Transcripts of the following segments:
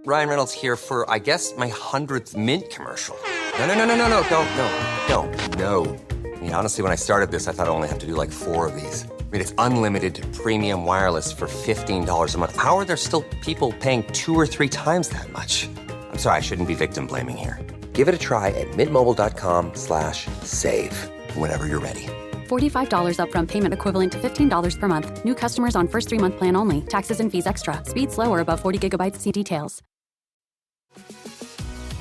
Ryan Reynolds here for, I guess, my 100th Mint commercial. No. I mean, honestly, when I started this, I thought I only have to do like 4 of these. I mean, it's unlimited premium wireless for $15 a month. How are there still people paying 2 or 3 times that much? I'm sorry, I shouldn't be victim blaming here. Give it a try at mintmobile.com/save. Whenever you're ready. $45 upfront payment equivalent to $15 per month. New customers on first 3-month plan only. Taxes and fees extra. Speed slower above 40 gigabytes. See details.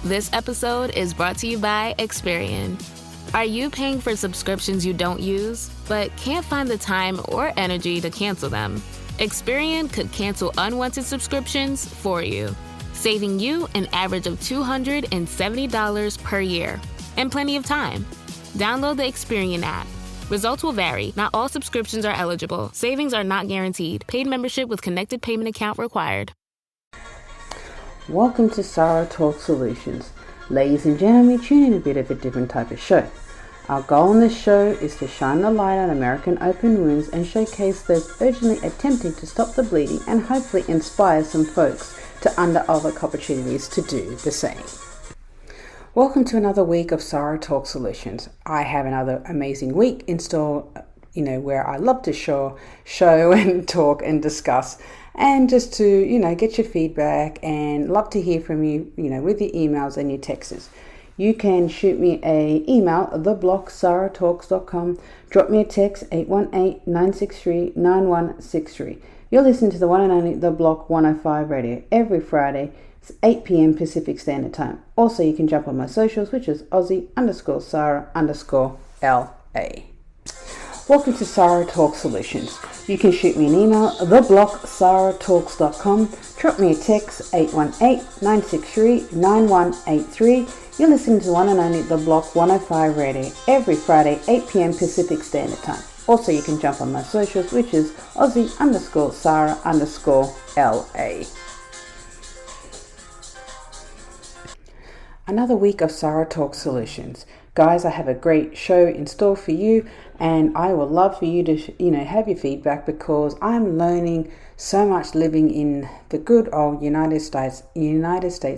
This episode is brought to you by Experian. Are you paying for subscriptions you don't use, but can't find the time or energy to cancel them? Experian could cancel unwanted subscriptions for you, saving you an average of $270 per year and plenty of time. Download the Experian app. Results will vary. Not all subscriptions are eligible. Savings are not guaranteed. Paid membership with connected payment account required. Welcome to Sarah Talk Solutions. Ladies and gentlemen, we tune in a bit of a different type of show. Our goal on this show is to shine the light on American open wounds and showcase those urgently attempting to stop the bleeding and hopefully inspire some folks to underover opportunities to do the same. Welcome to another week of Sarah Talk Solutions. I have another amazing week in store, where I love to show and talk and discuss and just to, get your feedback and love to hear from you, with your emails and your texts. You can shoot me a email, theblocksarahtalks.com, drop me a text, 818-963-9163. You're listening to the one and only The Block 105 Radio every Friday, 8 p.m. Pacific Standard Time. Also, you can jump on my socials, which is Aussie_Sarah_LA. Welcome to Sarah Talk Solutions. You can shoot me an email, theblocksarahtalks.com, drop me a text, 818-963-9183. You're listening to the one and only The Block 105 Radio every Friday, 8 p.m. Pacific Standard Time. Also, you can jump on my socials, which is Aussie_Sarah_LA. Another week of Sarah Talk Solutions. Guys, I have a great show in store for you, and I would love for you to, have your feedback, because I'm learning so much living in the good old United States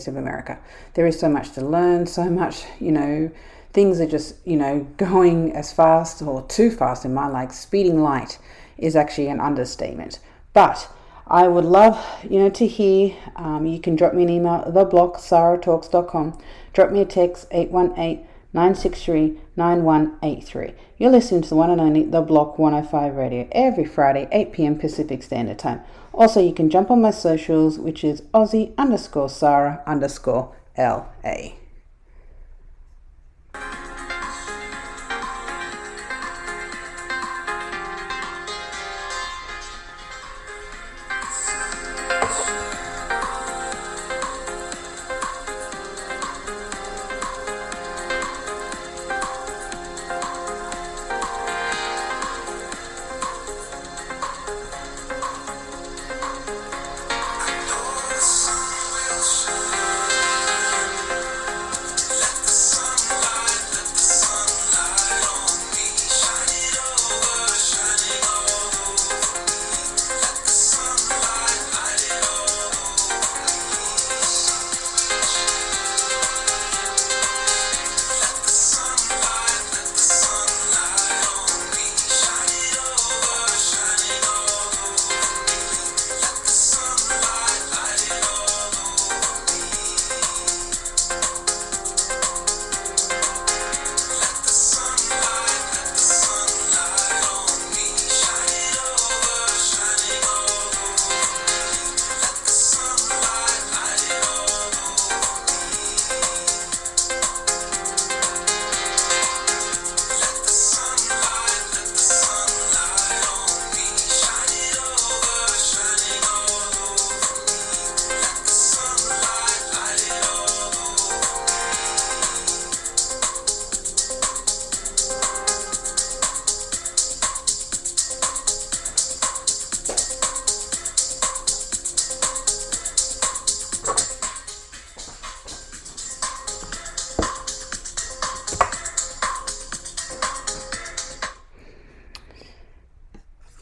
of America. There is so much to learn, so much, things are just, going as fast or too fast in my life. Speeding light is actually an understatement. But I would love, to hear. You can drop me an email, theblocksarahtalks.com. Drop me a text, 818-963-9183. You're listening to the one and only The Block 105 Radio every Friday, 8 p.m. Pacific Standard Time. Also, you can jump on my socials, which is Aussie_Sarah_LA.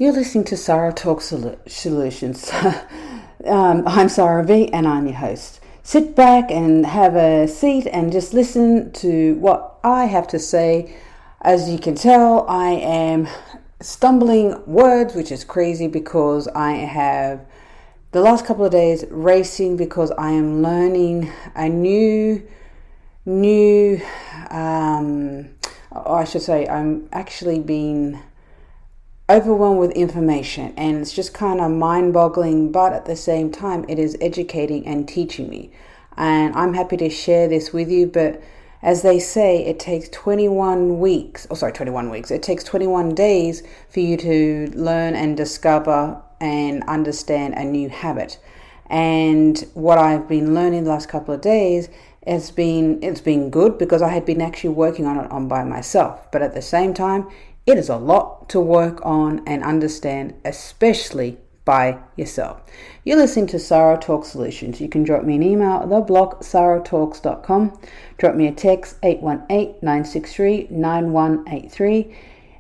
You're listening to Sarah Talk Solutions. I'm Sarah V, and I'm your host. sit back and have a seat and just listen to what I have to say. As you can tell, I am stumbling words, which is crazy because I have the last couple of days racing because I am learning a I'm actually being overwhelmed with information, and it's just kind of mind-boggling, but at the same time it is educating and teaching me, and I'm happy to share this with you. But as they say, it takes 21 weeks, it takes 21 days for you to learn and discover and understand a new habit. And what I've been learning the last couple of days, it's been good because I had been actually working on it by myself, but at the same time it is a lot to work on and understand, especially by yourself. You're listening to Sarah Talk Solutions. You can drop me an email at theblog@sarahtalks.com. Drop me a text 818-963-9183.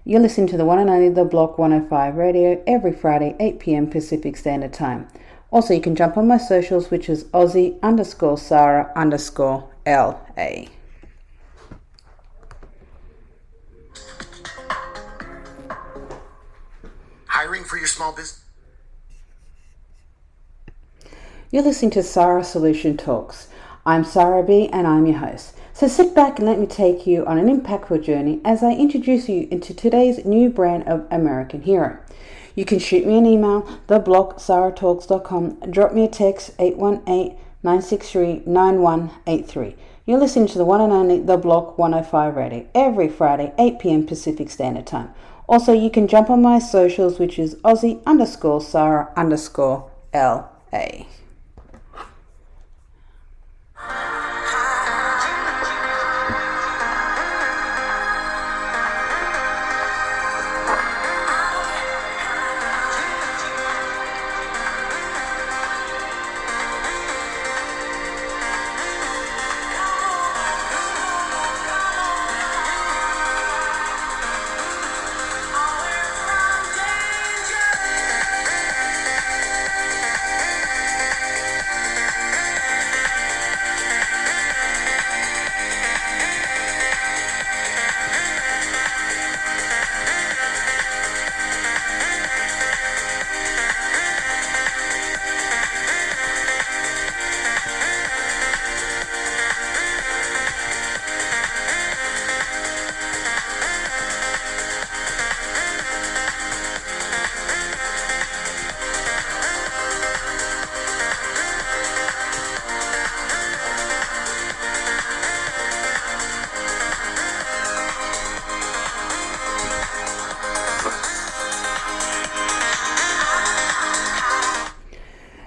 You're listening to the one and only The Block 105 Radio every Friday, 8 p.m. Pacific Standard Time. Also, you can jump on my socials, which is Aussie_Sarah_LA. Hiring for your small business? You're listening to Sarah Solution Talks. I'm Sarah B and I'm your host. So sit back and let me take you on an impactful journey as I introduce you into today's new brand of American hero. You can shoot me an email, theblog@sarahtalks.com, drop me a text 818-963-9183. You're listening to the one and only The Block 105 Radio every Friday, 8 p.m. Pacific Standard Time. Also, you can jump on my socials, which is Aussie_Sarah_LA.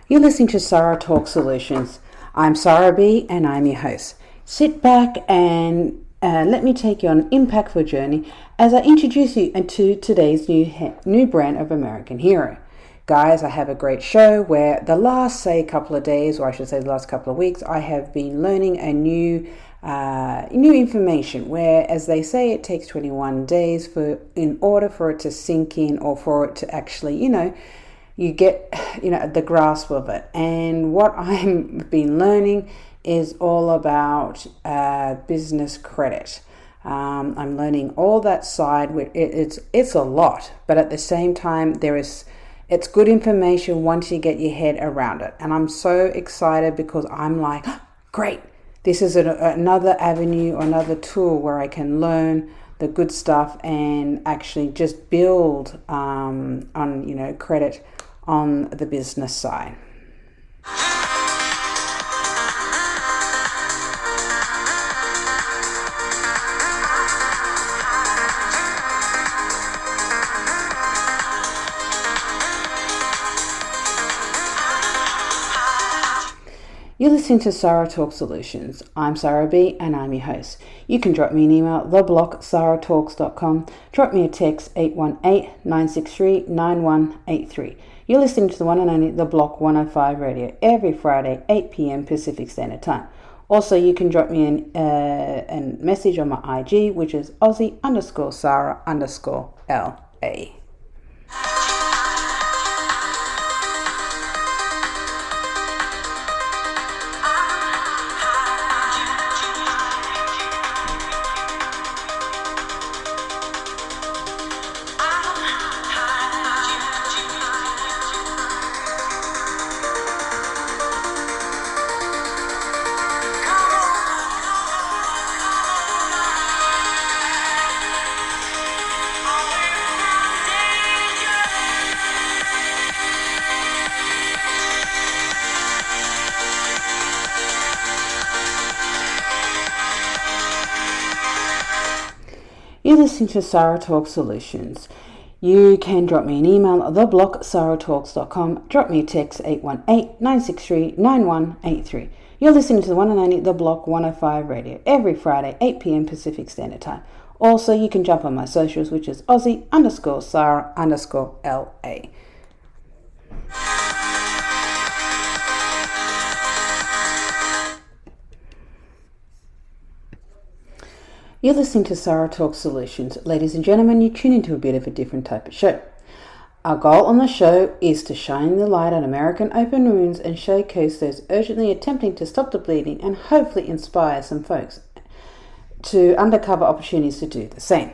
You're listening to Sarah Talk Solutions. I'm Sarah B and I'm your host. Sit back and let me take you on an impactful journey as I introduce you into today's new brand of American hero. Guys, I have a great show where the last couple of days, or I should say the last couple of weeks, I have been learning a new information where, as they say, it takes 21 days in order for it to sink in, or for it to actually, you get, the grasp of it. And what I've been learning is all about business credit. I'm learning all that side. It's a lot, but at the same time, it's good information once you get your head around it. And I'm so excited because I'm like, great, this is another avenue or another tool where I can learn the good stuff and actually just build on credit on the business side. You're listening to Sarah Talk Solutions. I'm Sarah B and I'm your host. You can drop me an email, theblog@sarahtalks.com. Drop me a text 818-963-9183. You're listening to the one and only The Block 105 Radio every Friday, 8 p.m. Pacific Standard Time. Also, you can drop me a message on my IG, which is Aussie_Sarah_LA. You're listening to Sarah Talk Solutions. You can drop me an email at theblogsarahtalks.com. Drop me a text 818-963-9183. You're listening to the one and only The Block 105 Radio every Friday, 8 p.m. Pacific Standard Time. Also, you can jump on my socials, which is Aussie_Sarah_LA. You're listening to Sarah Talk Solutions. Ladies and gentlemen, you tune into a bit of a different type of show. Our goal on the show is to shine the light on American open wounds and showcase those urgently attempting to stop the bleeding and hopefully inspire some folks to uncover opportunities to do the same.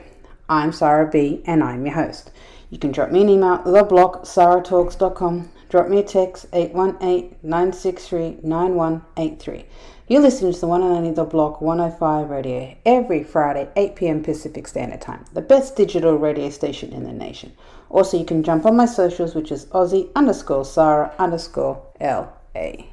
I'm Sarah B and I'm your host. You can drop me an email at theblogsarahtalks.com. Drop me a text 818-963-9183. You're listening to the one and only The Block 105 Radio every Friday, 8 p.m. Pacific Standard Time, the best digital radio station in the nation. Also, you can jump on my socials, which is Aussie_Sarah_LA.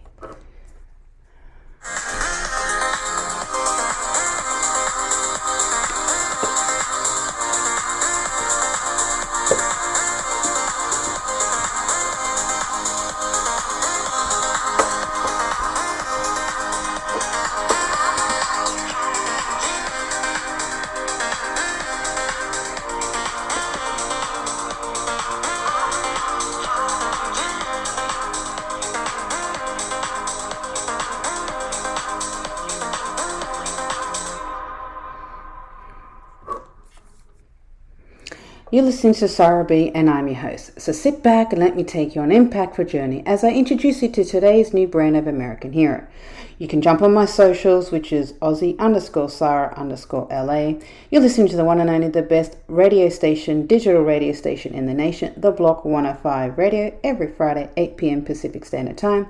You're listening to Sarah B and I'm your host. So sit back and let me take you on an impactful journey as I introduce you to today's new brand of American hero. You can jump on my socials, which is Aussie_Sarah_LA. You're listening to the one and only, the best radio station, digital radio station in the nation, The Block 105 Radio, every Friday, 8 p.m. Pacific Standard Time.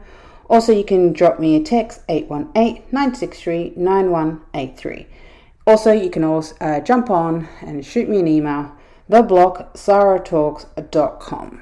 Also, you can drop me a text, 818-963-9183. Also, you can also jump on and shoot me an email, theblogsarahtalks.com.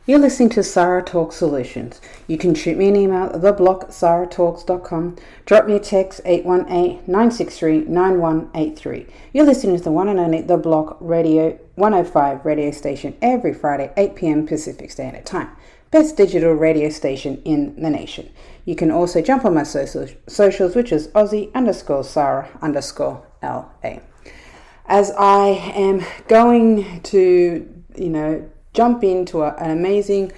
You're listening to Sarah Talk Solutions. You can shoot me an email at theblogsarahtalks.com. Drop me a text 818-963-9183. You're listening to the one and only The Block Radio 105 radio station every Friday, 8 p.m. Pacific Standard Time. Best digital radio station in the nation. You can also jump on my socials, which is Aussie_Sarah_LA. As I am going to, jump into an amazing,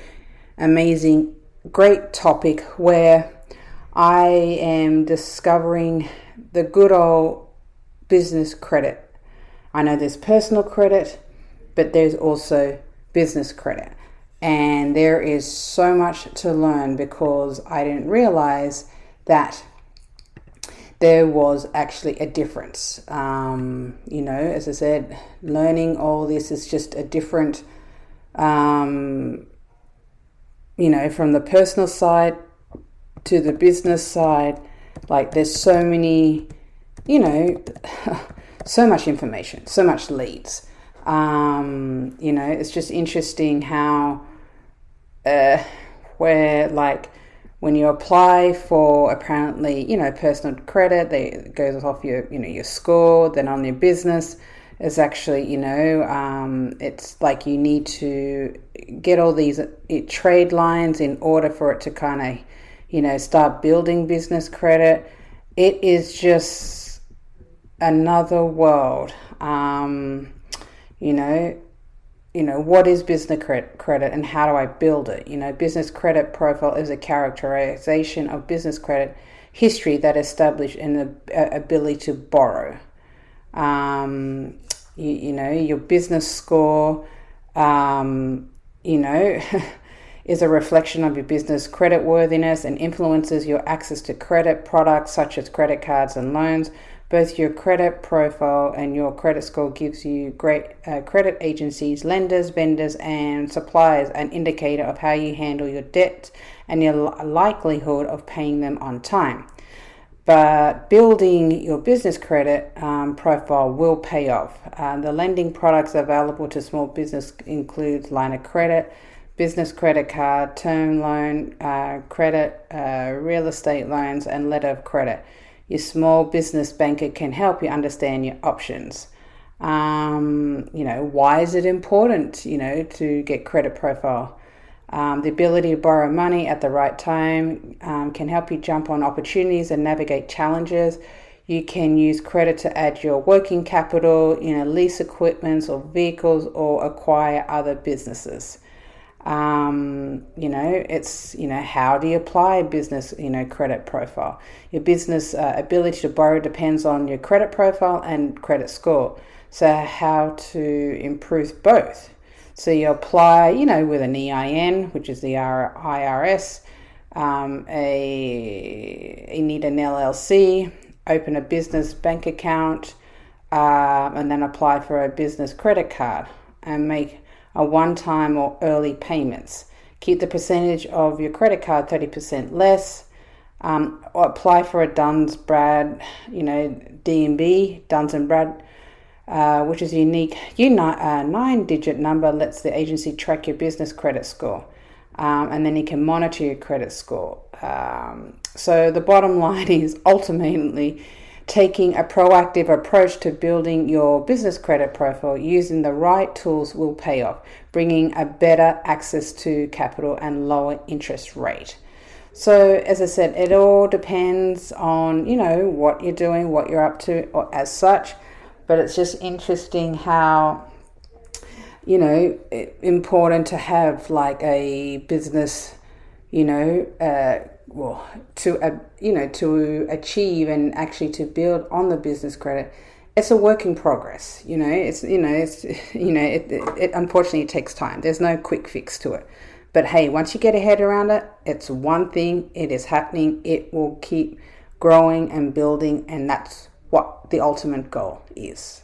great topic where I am discovering the good old business credit. I know there's personal credit, but there's also business credit. And there is so much to learn because I didn't realize that there was actually a difference. As I said, learning all this is just a different from the personal side to the business side. Like there's so many, so much information, so much leads. It's just interesting how, when you apply for apparently, personal credit, it goes off your score, then on your business, is actually, it's like you need to get all these trade lines in order for it to kind of, start building business credit. It is just another world. What is business credit and how do I build it? Business credit profile is a characterization of business credit history that establishes an ability to borrow. Your business score, is a reflection of your business credit worthiness and influences your access to credit products such as credit cards and loans. Both your credit profile and your credit score gives you great credit agencies, lenders, vendors, and suppliers an indicator of how you handle your debt and your likelihood of paying them on time. But building your business credit profile will pay off. The lending products available to small business include line of credit, business credit card, term loan, credit, real estate loans, and letter of credit. Your small business banker can help you understand your options. Why is it important, to get credit profile? The ability to borrow money at the right time can help you jump on opportunities and navigate challenges. You can use credit to add your working capital, lease equipment or vehicles or acquire other businesses. It's, how do you apply business, credit profile? Your business ability to borrow depends on your credit profile and credit score. So how to improve both? So you apply, with an EIN, which is the IRS, you need an LLC, open a business bank account, and then apply for a business credit card and make a one-time or early payments. Keep the percentage of your credit card 30% less. Or apply for a Duns Brad, D&B, Duns and Brad, which is a unique 9-digit number, lets the agency track your business credit score. And then you can monitor your credit score. So the bottom line is ultimately taking a proactive approach to building your business credit profile using the right tools will pay off, bringing a better access to capital and lower interest rate. So as I said, it all depends on, what you're doing, what you're up to or as such. But it's just interesting how, important to have like a business, to achieve and actually to build on the business credit. It's a work in progress. It unfortunately takes time. There's no quick fix to it. But hey, once you get a head around it, it's one thing. It is happening. It will keep growing and building, and that's what the ultimate goal is.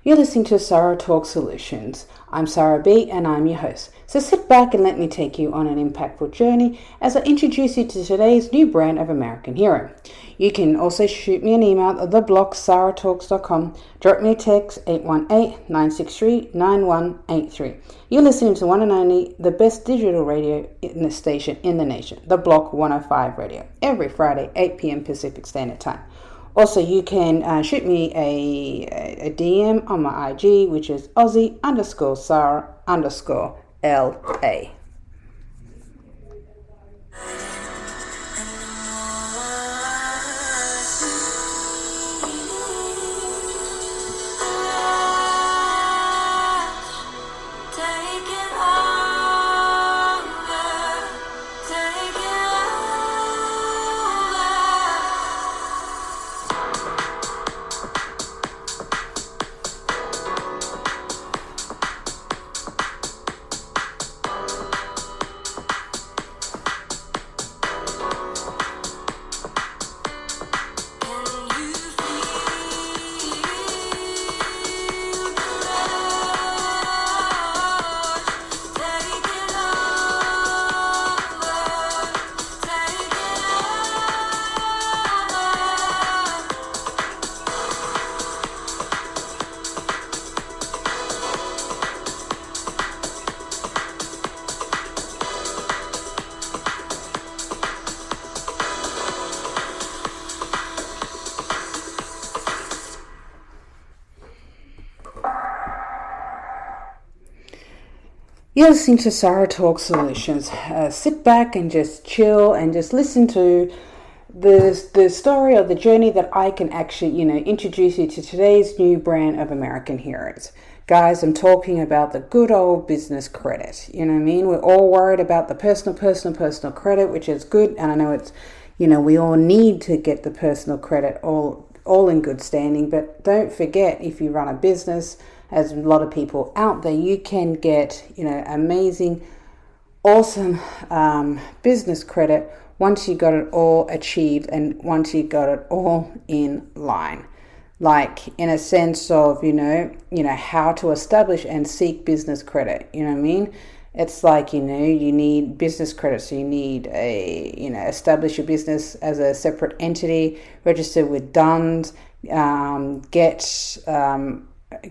You're listening to Sarah Talk Solutions. I'm Sarah B and I'm your host. So sit back and let me take you on an impactful journey as I introduce you to today's new brand of American hero. You can also shoot me an email at theblog@sarahtalks.com. Drop me a text 818-963-9183. You're listening to one and only the best digital radio in the station in the nation, The Block 105 Radio, every Friday 8 p.m. Pacific Standard Time. Also, you can shoot me a DM on my IG, which is Aussie_Sarah_LA. You're listening to Sarah Talk Solutions. Sit back and just chill and just listen to the story or the journey that I can actually, introduce you to today's new brand of American heroes. Guys, I'm talking about the good old business credit. You know what I mean? We're all worried about the personal credit, which is good. And I know it's, we all need to get the personal credit all in good standing. But don't forget, if you run a business, as a lot of people out there, you can get, amazing, awesome business credit once you got it all achieved and once you got it all in line. Like in a sense of, how to establish and seek business credit. You know what I mean? It's like, you need business credit. So you need establish your business as a separate entity, register with DUNS,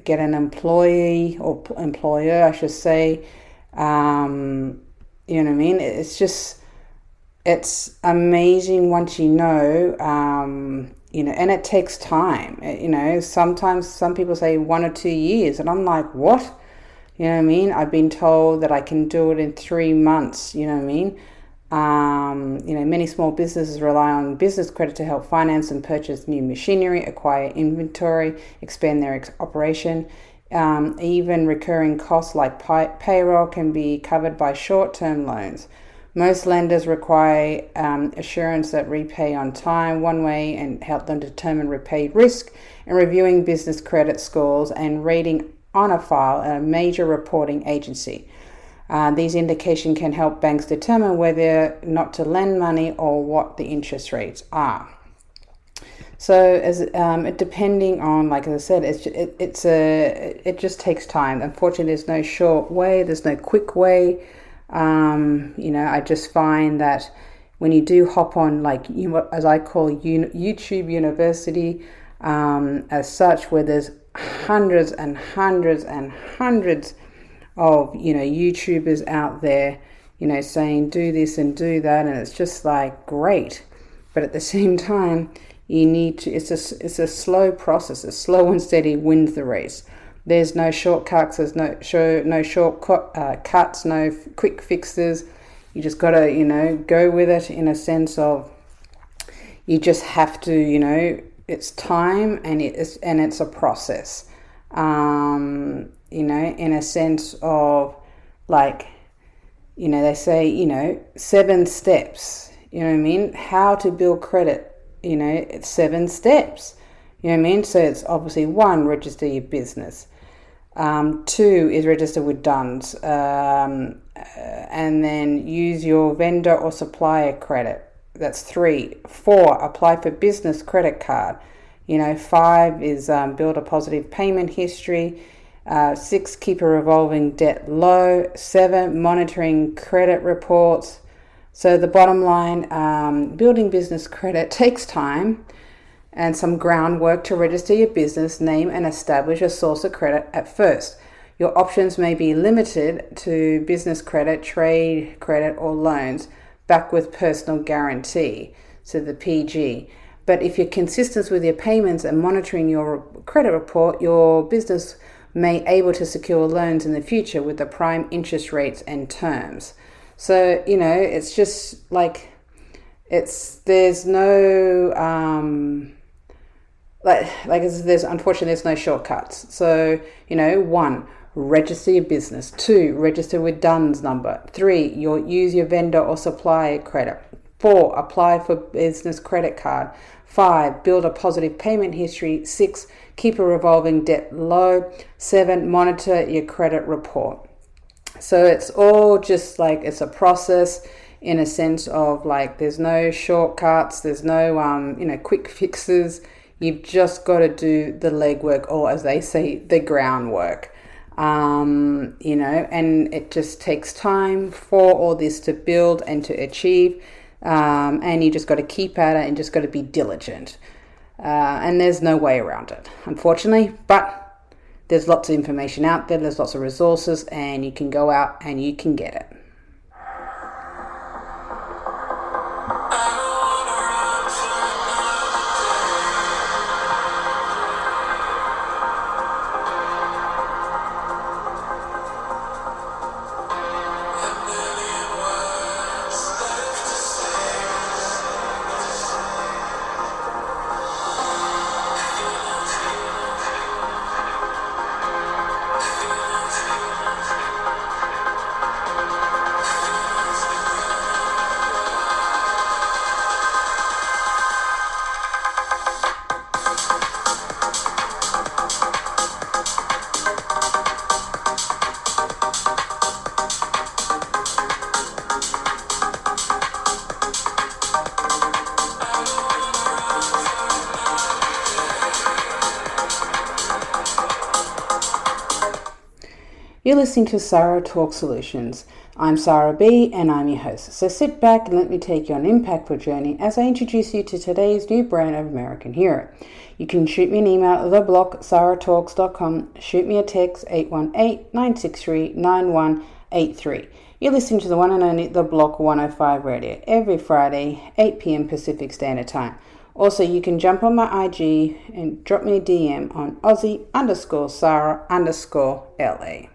get an employee or employer, I should say. You know what I mean? It's amazing once and it takes time. Sometimes some people say 1 or 2 years, and I'm like, what? You know what I mean? I've been told that I can do it in 3 months. You know what I mean? Many small businesses rely on business credit to help finance and purchase new machinery, acquire inventory, expand their operation. Even recurring costs like payroll can be covered by short-term loans. Most lenders require assurance that repay on time, one way, and help them determine repaid risk, and reviewing business credit scores and rating on a file at a major reporting agency. These indications can help banks determine whether not to lend money or what the interest rates are. So, depending on, like I said, it just takes time. Unfortunately, there's no short way. There's no quick way. I just find that when you do hop on, as I call YouTube University, as such, where there's hundreds and hundreds and hundreds of YouTubers out there saying do this and do that, and it's just like great, but at the same time you need to it's a slow process. A slow and steady wins the race. There's no shortcuts, there's no shortcuts, no quick fixes. You just gotta go with it, in a sense of you just have to it's time, and it's a process. In a sense of they say, 7 steps, you know what I mean? How to build credit, it's 7 steps, you know what I mean? So it's obviously 1, register your business. 2 is register with DUNS, and then use your vendor or supplier credit. That's 3. 4, apply for business credit card. 5 is build a positive payment history. 6, keep a revolving debt low. 7, monitoring credit reports. So the bottom line, building business credit takes time and some groundwork to register your business name and establish a source of credit at first. Your options may be limited to business credit, trade credit, or loans backed with personal guarantee, so the PG. But if you're consistent with your payments and monitoring your credit report, your business may able to secure loans in the future with the prime interest rates and terms. So, it's just there's no, unfortunately, there's no shortcuts. So, 1, register your business. 2, register with DUNS number. 3, use your vendor or supplier credit. 4, apply for business credit card. 5, build a positive payment history. 6, keep a revolving debt low. 7, monitor your credit report. So it's all just it's a process, in a sense of there's no shortcuts, there's no quick fixes. You've just got to do the legwork, or as they say, the groundwork. And it just takes time for all this to build and to achieve. And you just got to keep at it and just got to be diligent. And there's no way around it, unfortunately. But there's lots of information out there. There's lots of resources, and you can go out and you can get it. You're listening to Sarah Talk Solutions. I'm Sarah B and I'm your host. So sit back and let me take you on an impactful journey as I introduce you to today's new brand of American hero. You can shoot me an email at theblog@sarahtalks.com, shoot me a text 818-963-9183. You're listening to the one and only The Block 105 Radio every Friday, 8 p.m. Pacific Standard Time. Also, you can jump on my IG and drop me a DM on Aussie_Sarah_LA.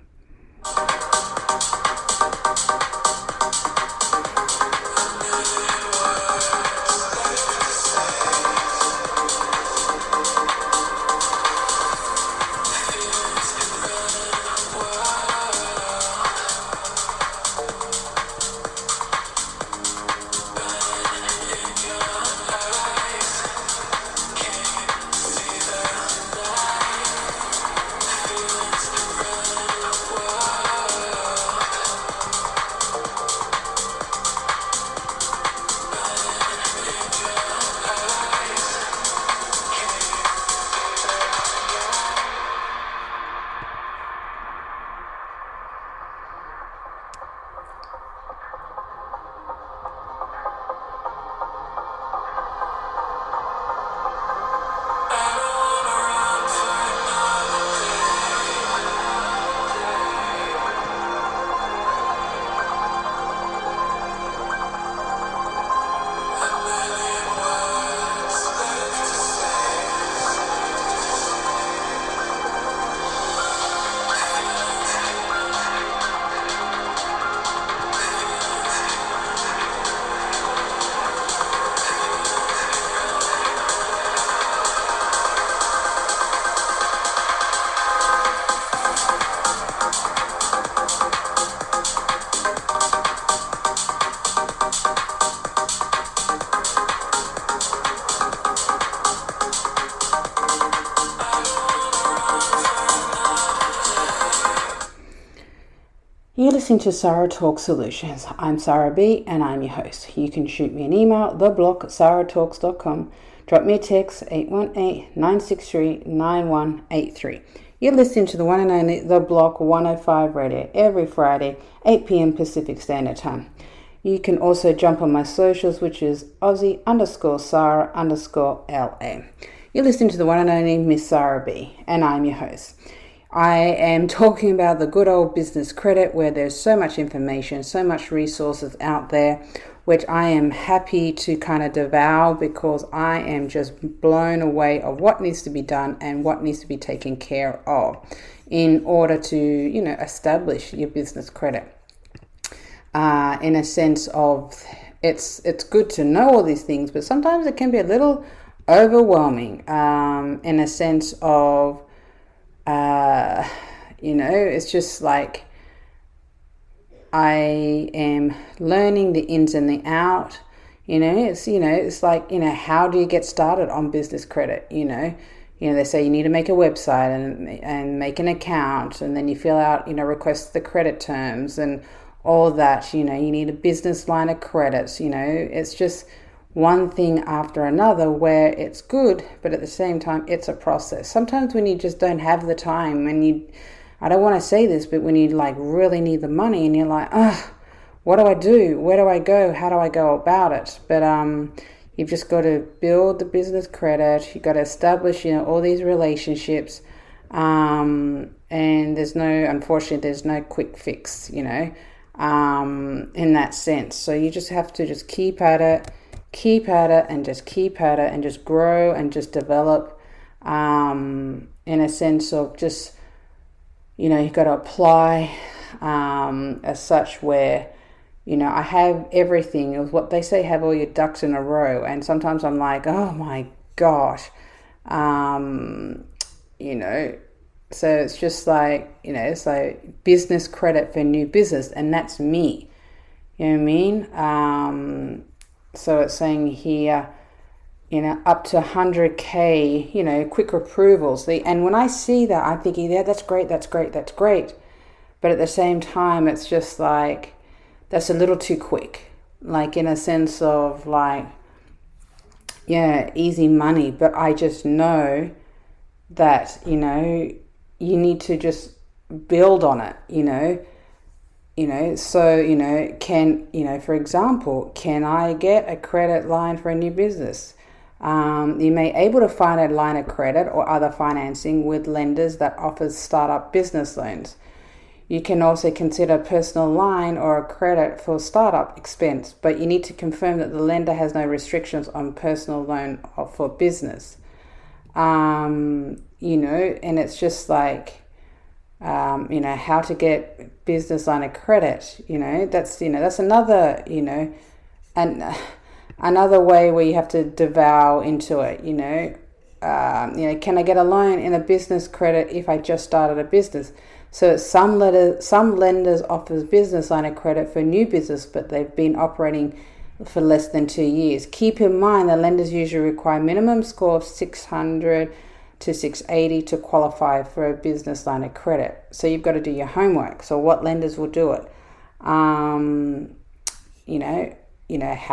You're listening to Sarah Talk Solutions. I'm Sarah B and I'm your host. You can shoot me an email, theblog@sarahtalks.com, drop me a text 818-963-9183. You're listening to the one and only The Block 105 Radio every Friday, 8 p.m. Pacific Standard Time. You can also jump on my socials, which is Aussie_Sarah_LA. You're listening to the one and only Miss Sarah B and I'm your host. I am talking about the good old business credit, where there's so much information, so much resources out there, which I am happy to kind of devour because I am just blown away of what needs to be done and what needs to be taken care of in order to, establish your business credit. In a sense of it's good to know all these things, but sometimes it can be a little overwhelming in a sense of it's just like I am learning the ins and the out. It's like, how do you get started on business credit? They say you need to make a website and make an account, and then you fill out, request the credit terms and all that. You need a business line of credits. It's just one thing after another where it's good, but at the same time, it's a process. Sometimes when you just don't have the time, I don't want to say this, but when you like really need the money and you're like, what do I do? Where do I go? How do I go about it? But you've just got to build the business credit. You've got to establish, all these relationships. And unfortunately, there's no quick fix, in that sense. So you just have to just keep at it and just grow and just develop in a sense of just, you've got to apply as such where, I have everything. It was what they say, have all your ducks in a row. And sometimes I'm like, oh my gosh, so it's just like, it's like business credit for new business, and that's me. You know what I mean? So it's saying here, up to 100K, quick approvals. And when I see that, I'm thinking, yeah, that's great. But at the same time, it's just like, that's a little too quick. Like in a sense of like, yeah, easy money. But I just know that, you need to just build on it, so, for example, can I get a credit line for a new business? You may be able to find a line of credit or other financing with lenders that offers startup business loans. You can also consider a personal line or a credit for startup expense, but you need to confirm that the lender has no restrictions on personal loan or for business. And it's just like, how to get business line of credit, that's another, and another way where you have to devour into it, can I get a loan in a business credit if I just started a business? So some lenders offers business line of credit for new business, but they've been operating for less than 2 years. Keep in mind that lenders usually require minimum score of 600 to 680 to qualify for a business line of credit. So you've got to do your homework. So what lenders will do it? How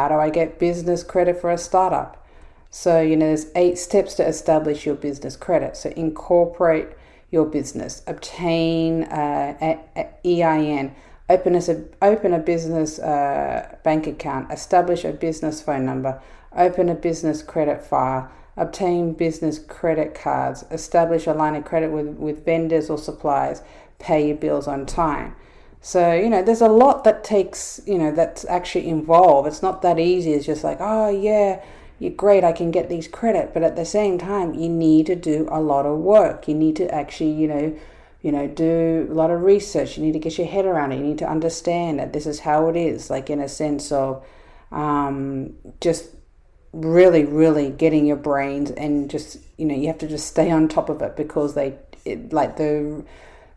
do I get business credit for a startup? So, there's 8 steps to establish your business credit. So incorporate your business, obtain an EIN, open a business bank account, establish a business phone number, open a business credit file, obtain business credit cards, establish a line of credit with vendors or suppliers, pay your bills on time. So, there's a lot that takes, that's actually involved. It's not that easy. It's just like, oh yeah, you're great, I can get these credit. But at the same time, you need to do a lot of work. You need to actually, do a lot of research. You need to get your head around it. You need to understand that this is how it is, like in a sense of just really, really getting your brains and just, you have to just stay on top of it because the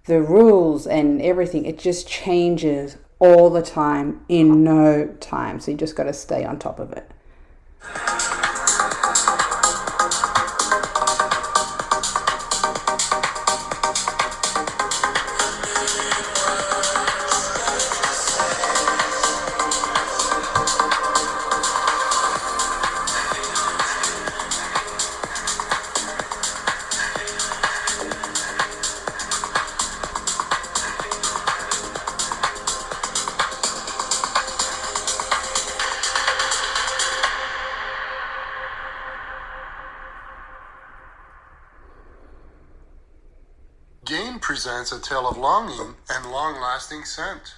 rules and everything, it just changes all the time in no time. So you just got to stay on top of it. Presents a tale of longing and long-lasting scent.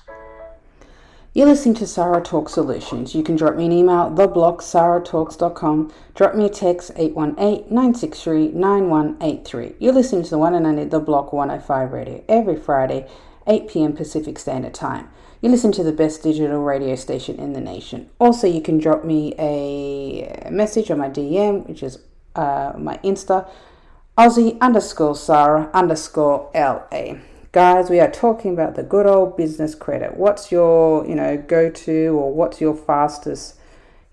You're listening to Sarah Talk Solutions. You can drop me an email, theblog@sarahtalks.com. Drop me a text, 818-963-9183. You're listening to the one and only The Block 105 Radio every Friday, 8 p.m. Pacific Standard Time. You listen to the best digital radio station in the nation. Also, you can drop me a message on my DM, which is my Insta, Aussie_Sarah_LA. Guys, we are talking about the good old business credit. What's your, go-to, or what's your fastest,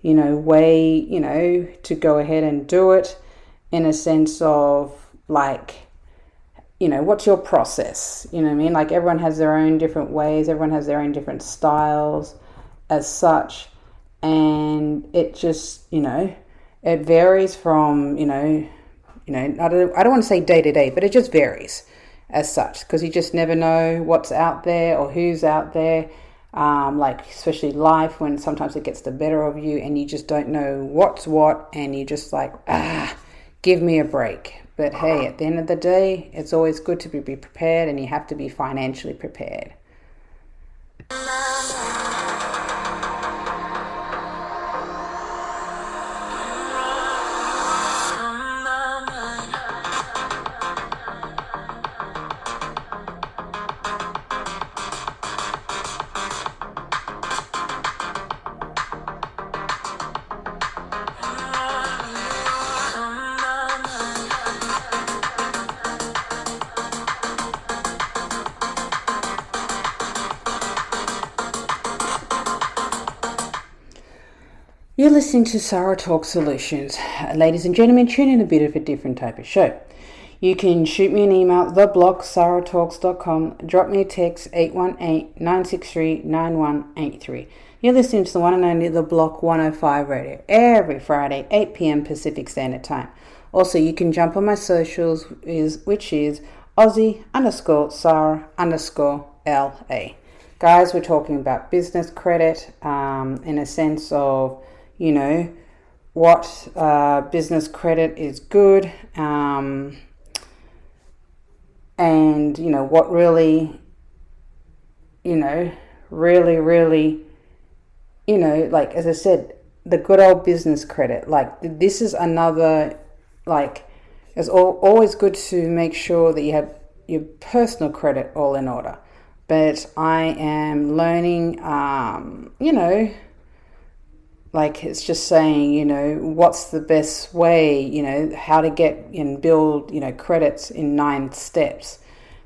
way, to go ahead and do it, in a sense of like, what's your process? You know what I mean? Like everyone has their own different ways. Everyone has their own different styles as such. And it just, it varies from, I don't want to say day to day, but it just varies as such, because you just never know what's out there or who's out there. Like especially life, when sometimes it gets the better of you and you just don't know what's what, and you just like, give me a break. But hey, at the end of the day, it's always good to be prepared, and you have to be financially prepared. You're listening to Sarah Talk Solutions. Ladies and gentlemen, tune in a bit of a different type of show. You can shoot me an email, theblog@sarahtalks.com. Drop me a text, 818-963-9183. You're listening to the one and only The Block 105 Radio every Friday, 8 p.m. Pacific Standard Time. Also, you can jump on my socials, which is Aussie_Sarah_LA. Guys, we're talking about business credit in a sense of, what business credit is good, and, what really, really, like, as I said, the good old business credit. Like, this is another, like, it's always good to make sure that you have your personal credit all in order. But I am learning, like, it's just saying, what's the best way, how to get and build, credits in 9 steps.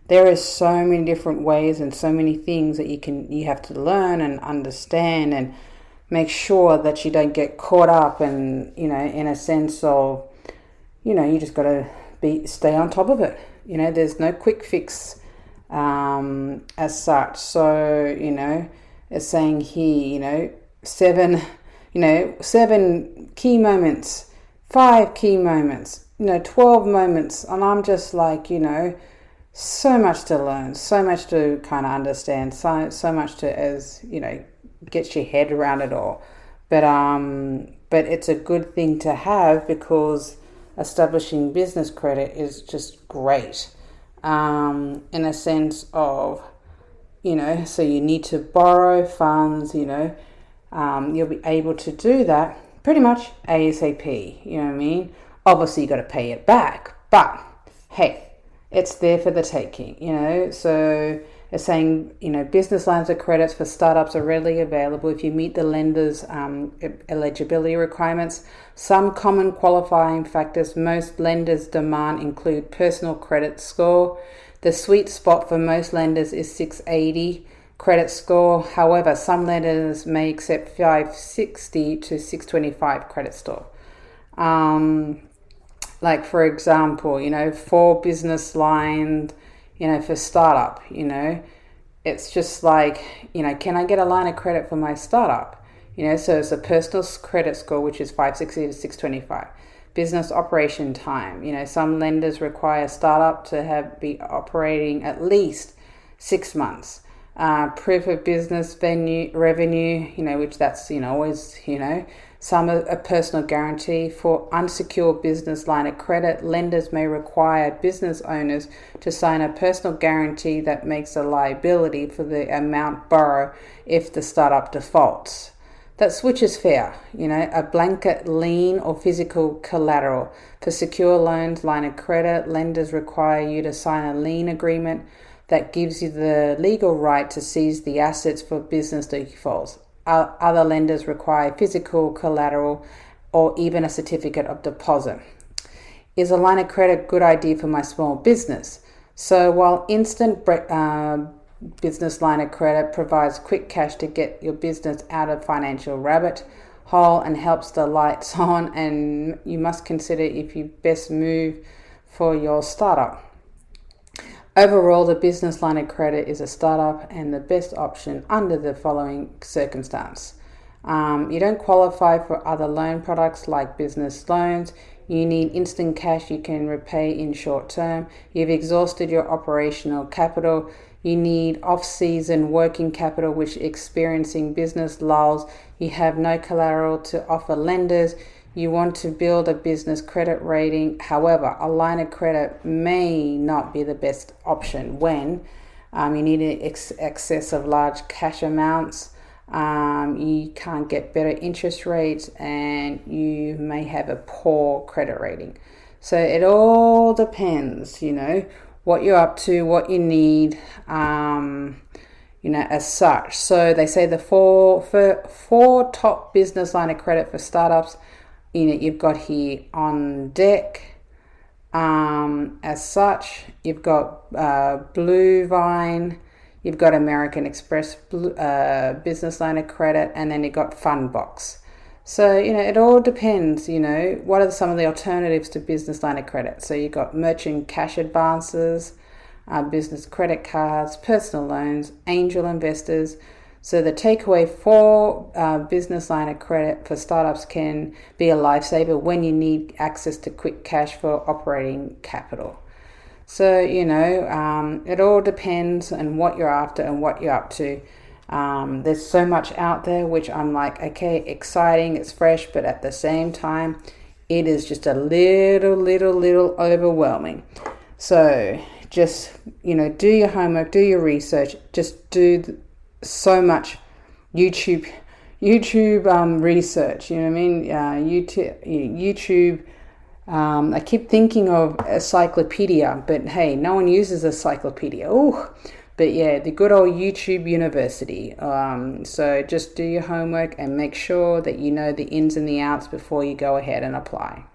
There is so many different ways and so many things that you have to learn and understand and make sure that you don't get caught up and, in a sense of, you just got to stay on top of it. There's no quick fix as such. So, it's saying here, 7 key moments, 5 key moments, 12 moments. And I'm just like, so much to learn, so much to kind of understand, so much to, get your head around it all. But it's a good thing to have, because establishing business credit is just great, in a sense of, so you need to borrow funds, you'll be able to do that pretty much ASAP, you know what I mean? Obviously you got to pay it back, but hey, it's there for the taking, so it's saying, business lines of credits for startups are readily available if you meet the lender's eligibility requirements. Some common qualifying factors most lenders demand include personal credit score. The sweet spot for most lenders is 680 credit score. However, some lenders may accept 560 to 625 credit score. Like, for example, for business lines, for startup, it's just like, can I get a line of credit for my startup? So it's a personal credit score, which is 560 to 625. Business operation time, some lenders require startup to be operating at least 6 months. Proof of business revenue, which that's, always, some a personal guarantee. For unsecured business line of credit, lenders may require business owners to sign a personal guarantee that makes a liability for the amount borrowed if the startup defaults. That's which is fair, a blanket lien or physical collateral. For secure loans line of credit, lenders require you to sign a lien agreement that gives you the legal right to seize the assets for business defaults. Other lenders require physical collateral or even a certificate of deposit. Is a line of credit a good idea for my small business? So while instant business line of credit provides quick cash to get your business out of financial rabbit hole and helps the lights on, and you must consider if you best move for your startup. Overall, the business line of credit is a startup and the best option under the following circumstance. You don't qualify for other loan products like business loans. You need instant cash you can repay in short term. You've exhausted your operational capital. You need off-season working capital, which experiencing business lulls. You have no collateral to offer lenders. You want to build a business credit rating. However, a line of credit may not be the best option when you need excess of large cash amounts. You can't get better interest rates, and you may have a poor credit rating. So it all depends, what you're up to, what you need, as such. So they say the four top business line of credit for startups, you've got here on deck. As such, you've got Blue Vine, you've got American Express business line of credit, and then you've got Fundbox. So, it all depends, what are some of the alternatives to business line of credit. So you've got merchant cash advances, business credit cards, personal loans, angel investors. So the takeaway for business line of credit for startups can be a lifesaver when you need access to quick cash for operating capital. So, it all depends on what you're after and what you're up to. There's so much out there, which I'm like, okay, exciting, it's fresh, but at the same time, it is just a little overwhelming. So just, do your homework, do your research, just do so much YouTube research, you know what I mean? YouTube. I keep thinking of encyclopedia, but hey, no one uses encyclopedia. Oh, but yeah, the good old YouTube University. So just do your homework and make sure that you know the ins and the outs before you go ahead and apply.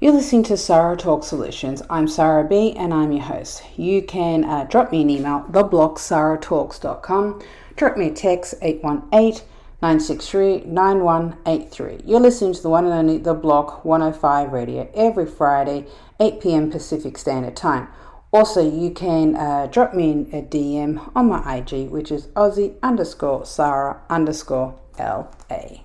You're listening to Sarah Talk Solutions. I'm Sarah B and I'm your host. You can drop me an email, theblogsarahtalks.com. Drop me a text, 818-963-9183. You're listening to the one and only The Block 105 Radio every Friday, 8 p.m. Pacific Standard Time. Also, you can drop me a DM on my IG, which is Aussie_Sarah_LA.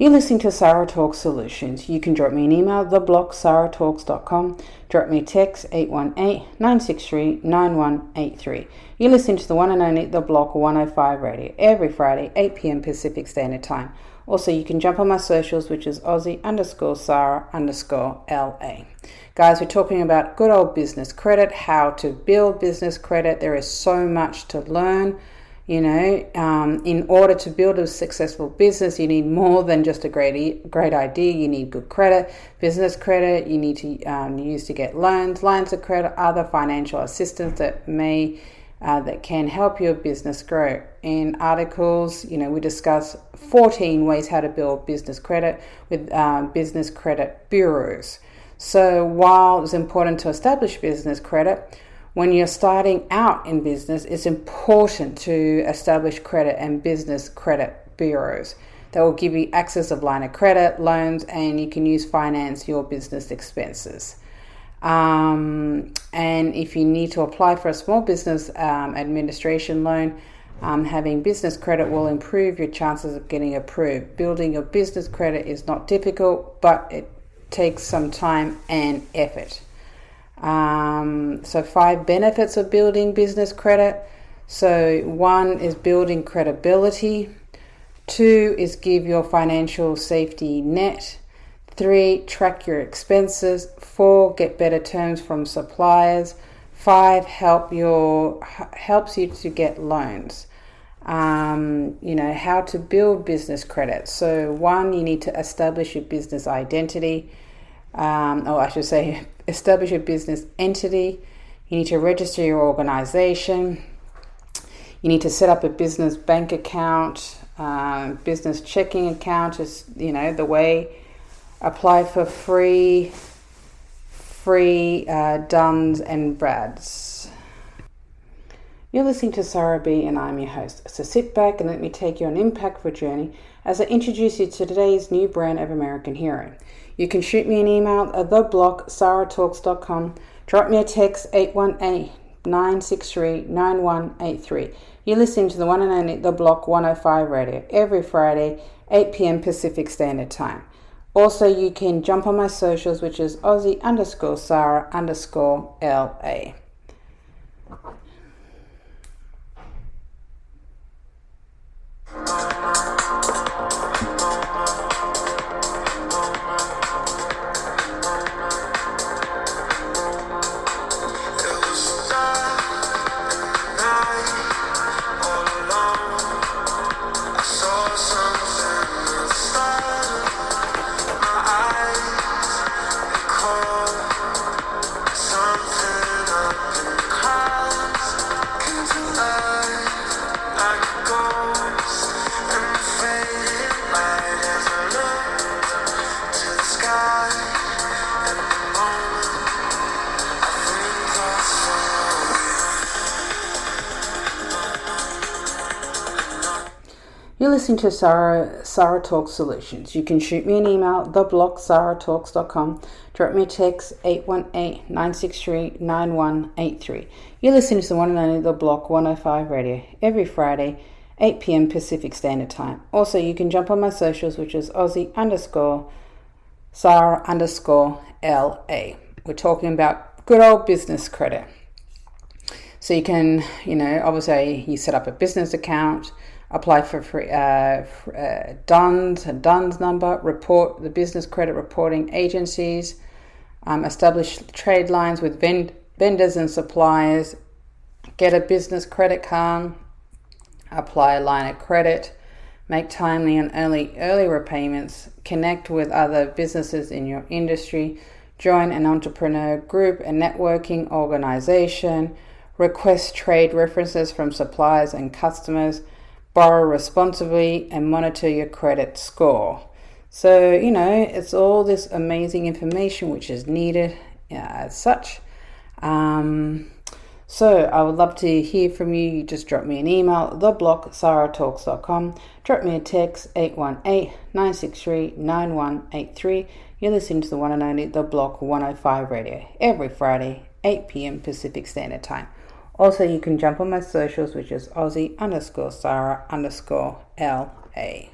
You're listening to Sarah Talk Solutions. You can drop me an email, theblogsarahtalks.com. Drop me a text, 818-963-9183. You're listening to the one and only The Block 105 Radio every Friday, 8 p.m. Pacific Standard Time. Also, you can jump on my socials, which is Aussie_Sarah_LA. Guys, we're talking about good old business credit, how to build business credit. There is so much to learn. In order to build a successful business, you need more than just a great idea. You need good credit, business credit. You need to use to get loans, lines of credit, other financial assistance that can help your business grow. In articles, we discuss 14 ways how to build business credit with business credit bureaus. So while it's important to establish business credit, when you're starting out in business, it's important to establish credit and business credit bureaus that will give you access of line of credit, loans, and you can finance your business expenses. And if you need to apply for a small business administration loan, having business credit will improve your chances of getting approved. Building your business credit is not difficult, but it takes some time and effort. So 5 benefits of building business credit. So 1 is building credibility. 2 is give your financial safety net. 3, track your expenses. 4, get better terms from suppliers. 5, helps you to get loans. How to build business credit. So 1, you need to establish your business identity. Establish a business entity. You need to register your organization. You need to set up a business bank account, business checking account, the way apply for free free Duns and Brads. You're listening to Sarah B and I'm your host. So sit back and let me take you on an impactful journey as I introduce you to today's new brand of American hero. You can shoot me an email at theblog@sarahtalks.com. Drop me a text 818-963-9183. You're listening to the one and only The Block 105 Radio every Friday, 8 p.m. Pacific Standard Time. Also, you can jump on my socials, which is Aussie_Sarah_LA. You're listening to Sarah Talks Solutions. You can shoot me an email, theblog@sarahtalks.com. Drop me a text, 818-963-9183. You're listening to the one and only The Block 105 Radio every Friday, 8 p.m. Pacific Standard Time. Also, you can jump on my socials, which is Aussie_Sarah_LA. We're talking about good old business credit. So you can, obviously you set up a business account, apply for free DUNS number, report the business credit reporting agencies, establish trade lines with vendors and suppliers, get a business credit card, apply a line of credit, make timely and early repayments, connect with other businesses in your industry, join an entrepreneur group, a networking organization, request trade references from suppliers and customers, borrow responsibly, and monitor your credit score. So, it's all this amazing information which is needed as such. So I would love to hear from you. You just drop me an email, theblog@sarahtalks.com. Drop me a text, 818-963-9183. You're listening to the one and only The Block 105 Radio every Friday, 8 p.m. Pacific Standard Time. Also, you can jump on my socials, which is Aussie_Sarah_LA.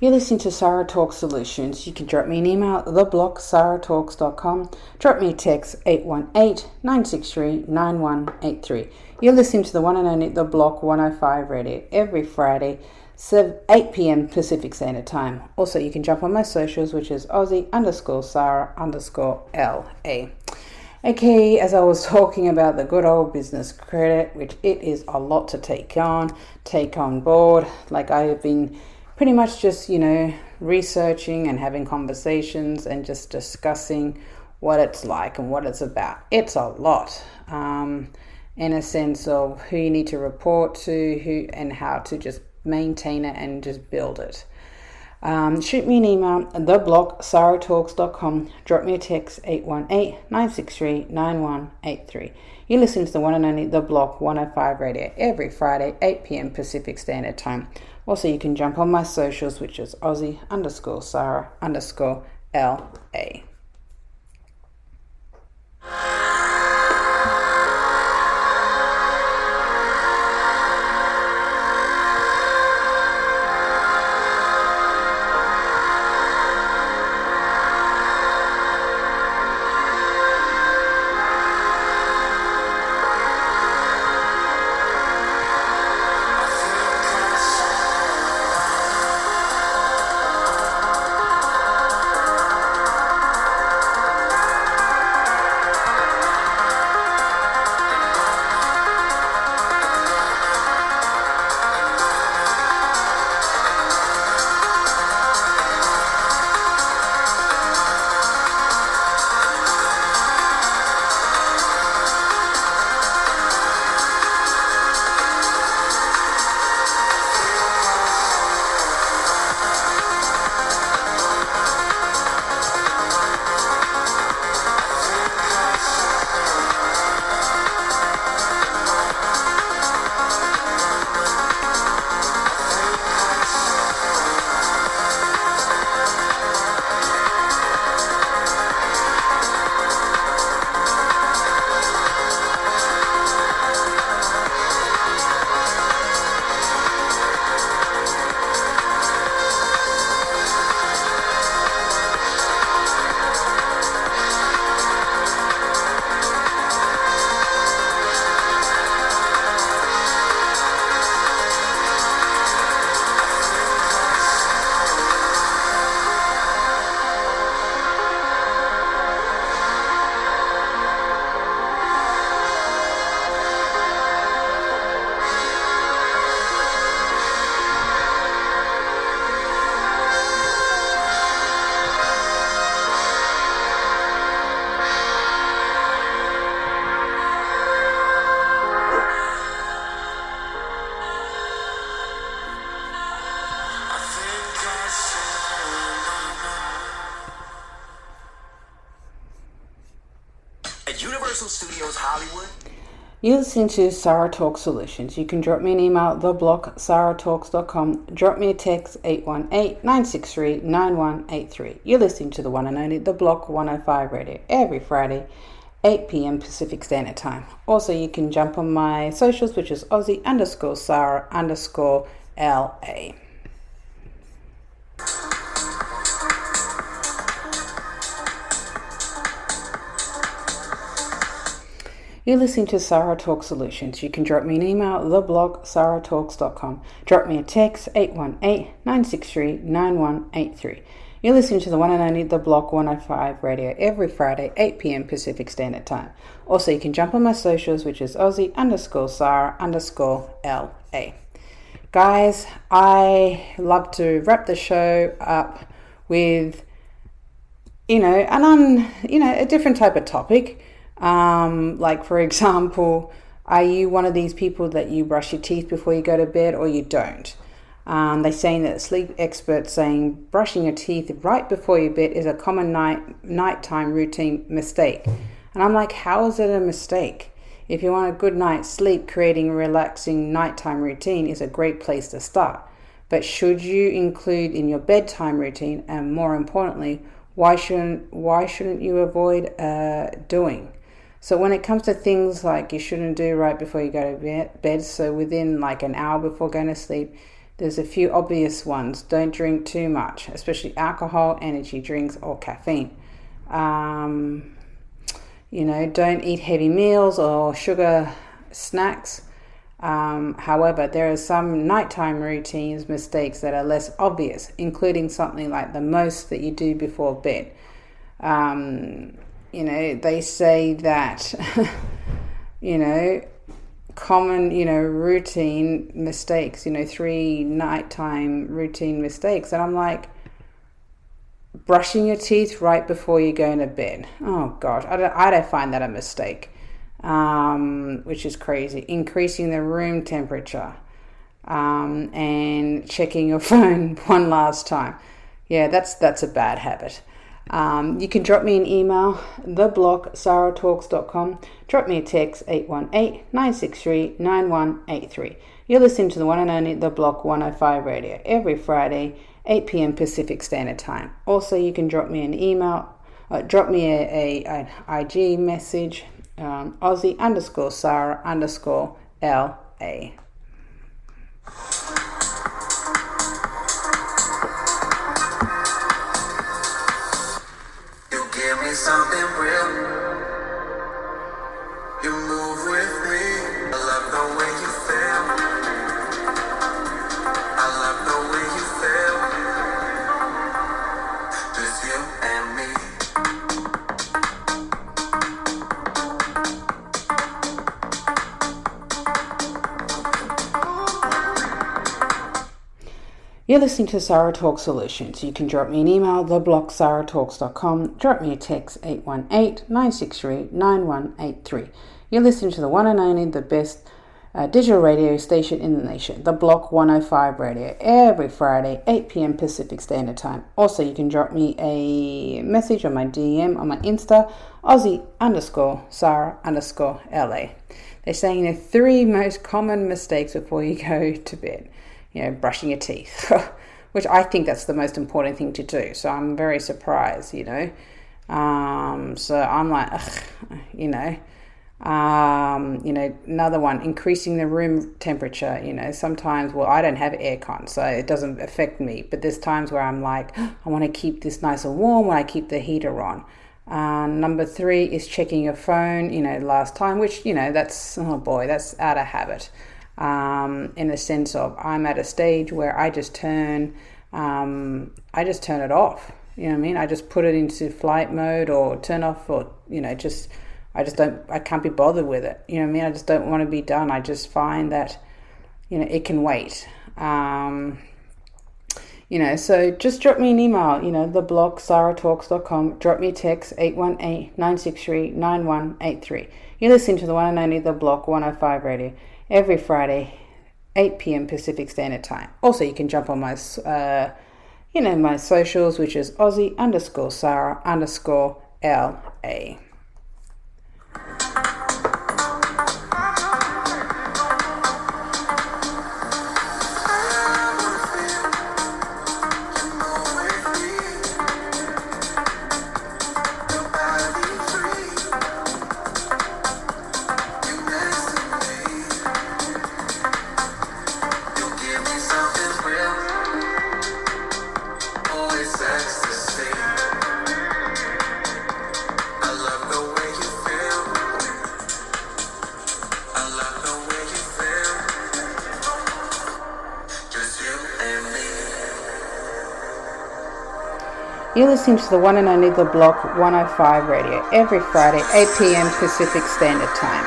You're listening to Sarah Talk Solutions. You can drop me an email, theblog@sarahtalks.com. Drop me a text, 818-963-9183. You're listening to the one and only The Block 105 Radio every Friday, 8 p.m. Pacific Standard Time. Also, you can jump on my socials, which is Aussie_Sarah_LA. Okay, as I was talking about the good old business credit, which it is a lot to take on board. Like I have been pretty much just, researching and having conversations and just discussing what it's like and what it's about. It's a lot, in a sense of who you need to report to, who and how to just maintain it and just build it. Shoot me an email at theblog@saratalks.com. Drop me a text 818-963-9183. You listen to the one and only The Block 105 Radio every Friday, 8 p.m. Pacific Standard Time. Also, you can jump on my socials, which is Aussie_Sarah_LA. You're listening to Sarah Talk Solutions. You can drop me an email at theblog@saratalks.com. Drop me a text 818-963-9183. You're listening to the one and only The Block 105 Radio every Friday, 8 p.m. Pacific Standard Time. Also, you can jump on my socials, which is Aussie_Sarah_LA. You're listening to Sarah Talk Solutions. You can drop me an email at theblog@saratalks.com. Drop me a text 818-963-9183. You're listening to the one and only The Block 105 Radio every Friday, 8 p.m. Pacific Standard Time. Also, you can jump on my socials, which is Aussie_Sarah_LA. Guys, I love to wrap the show up with, a different type of topic. Like, for example, are you one of these people that you brush your teeth before you go to bed, or you don't? They're saying that sleep experts saying brushing your teeth right before you bed is a common nighttime routine mistake. And I'm like, how is it a mistake? If you want a good night's sleep, creating a relaxing nighttime routine is a great place to start. But should you include in your bedtime routine, and more importantly, why shouldn't you avoid doing? So when it comes to things like you shouldn't do right before you go to bed, so within like an hour before going to sleep, there's a few obvious ones. Don't drink too much, especially alcohol, energy drinks, or caffeine. Don't eat heavy meals or sugar snacks. However, there are some nighttime routines mistakes that are less obvious, including something like the most that you do before bed. They say that, common, routine mistakes, 3 nighttime routine mistakes. And I'm like, brushing your teeth right before you go to bed. Oh gosh, I don't find that a mistake, which is crazy. Increasing the room temperature. and checking your phone one last time. Yeah, that's a bad habit. You can drop me an email, theblock@saratalks.com. Drop me a text, 818-963-9183. You're listening to the one and only The Block 105 Radio every Friday, 8 p.m. Pacific Standard Time. Also, you can drop me an email, drop me an IG message, Aussie_Sarah_LA. Something real. You move with me. I love the way you feel. I love the way you feel. Just you and me. You're listening to Sarah Talk Solutions. You can drop me an email, theblock@saratalks.com. Drop me a text, 818-963-9183. You're listening to the one and only, the best digital radio station in the nation, The Block 105 Radio, every Friday, 8 p.m. Pacific Standard Time. Also, you can drop me a message on my DM on my Insta, Aussie_Sarah_LA. They're saying the 3 most common mistakes before you go to bed. Brushing your teeth, which I think that's the most important thing to do. So I'm very surprised, So I'm like, another one, increasing the room temperature. Sometimes, I don't have aircon, so it doesn't affect me. But there's times where I'm like, I want to keep this nice and warm when I keep the heater on. Number 3 is checking your phone, last time, which, that's out of habit. In the sense of I'm at a stage where I just turn it off. You know what I mean? I just put it into flight mode or turn off, or I can't be bothered with it. You know what I mean? I just don't want to be done. I just find that it can wait. So just drop me an email, theblock@saratalks.com. Drop me a text, 818-963-9183. You're listening to the one and only The Block 105 Radio every Friday, 8 p.m. Pacific Standard Time. Also, you can jump on my, my socials, which is Aussie_Sarah_LA. You're listening to the one and only The Block 105 Radio every Friday, 8 p.m. Pacific Standard Time.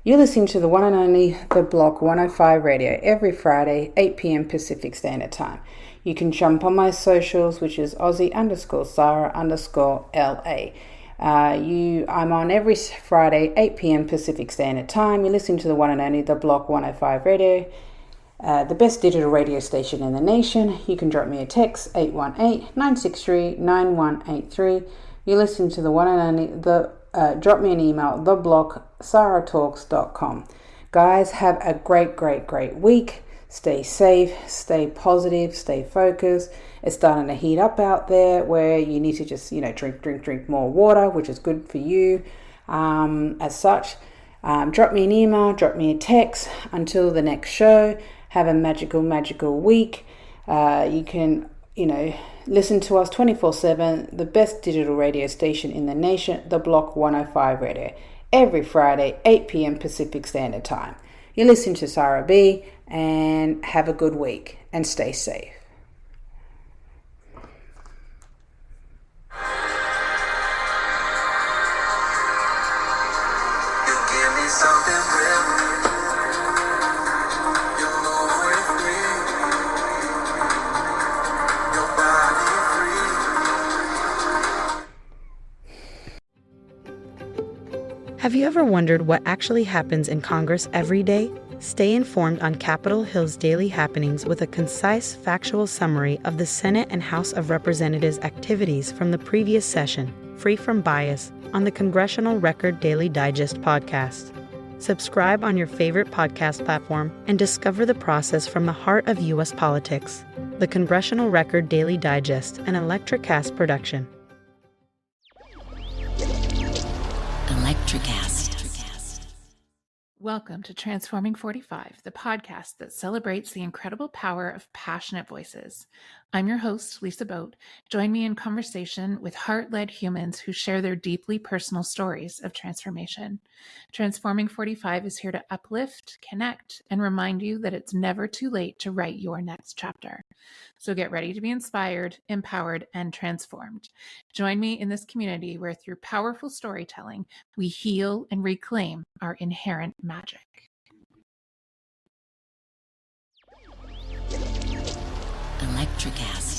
You're listening to the one and only The Block 105 Radio every Friday, 8 p.m. Pacific Standard Time. You can jump on my socials, which is Aussie_Sarah_LA. I'm on every Friday, 8 p.m. Pacific Standard Time. You're listening to the one and only The Block 105 Radio, the best digital radio station in the nation. You can drop me a text, 818-963-9183. You listen to the one and only, drop me an email, theblock@saratalks.com. Guys, have a great week. Stay safe, stay positive, stay focused. It's starting to heat up out there where you need to just, drink more water, which is good for you. As such, drop me an email, drop me a text. Until the next show, have a magical week. You can, listen to us 24/7, the best digital radio station in the nation, The Block 105 Radio, every Friday, 8 p.m. Pacific Standard Time. You listen to Sarah B, and have a good week and stay safe. You give me something real. You move with me. Your body free. Have you ever wondered what actually happens in Congress every day? Stay informed on Capitol Hill's daily happenings with a concise, factual summary of the Senate and House of Representatives activities from the previous session, free from bias, on the Congressional Record Daily Digest podcast. Subscribe on your favorite podcast platform and discover the process from the heart of U.S. politics. The Congressional Record Daily Digest, an Electricast production. Electricast. Welcome to Transforming 45, the podcast that celebrates the incredible power of passionate voices. I'm your host, Lisa Boat. Join me in conversation with heart-led humans who share their deeply personal stories of transformation. Transforming 45 is here to uplift, connect, and remind you that it's never too late to write your next chapter. So get ready to be inspired, empowered, and transformed. Join me in this community where through powerful storytelling, we heal and reclaim our inherent magic. Electricast.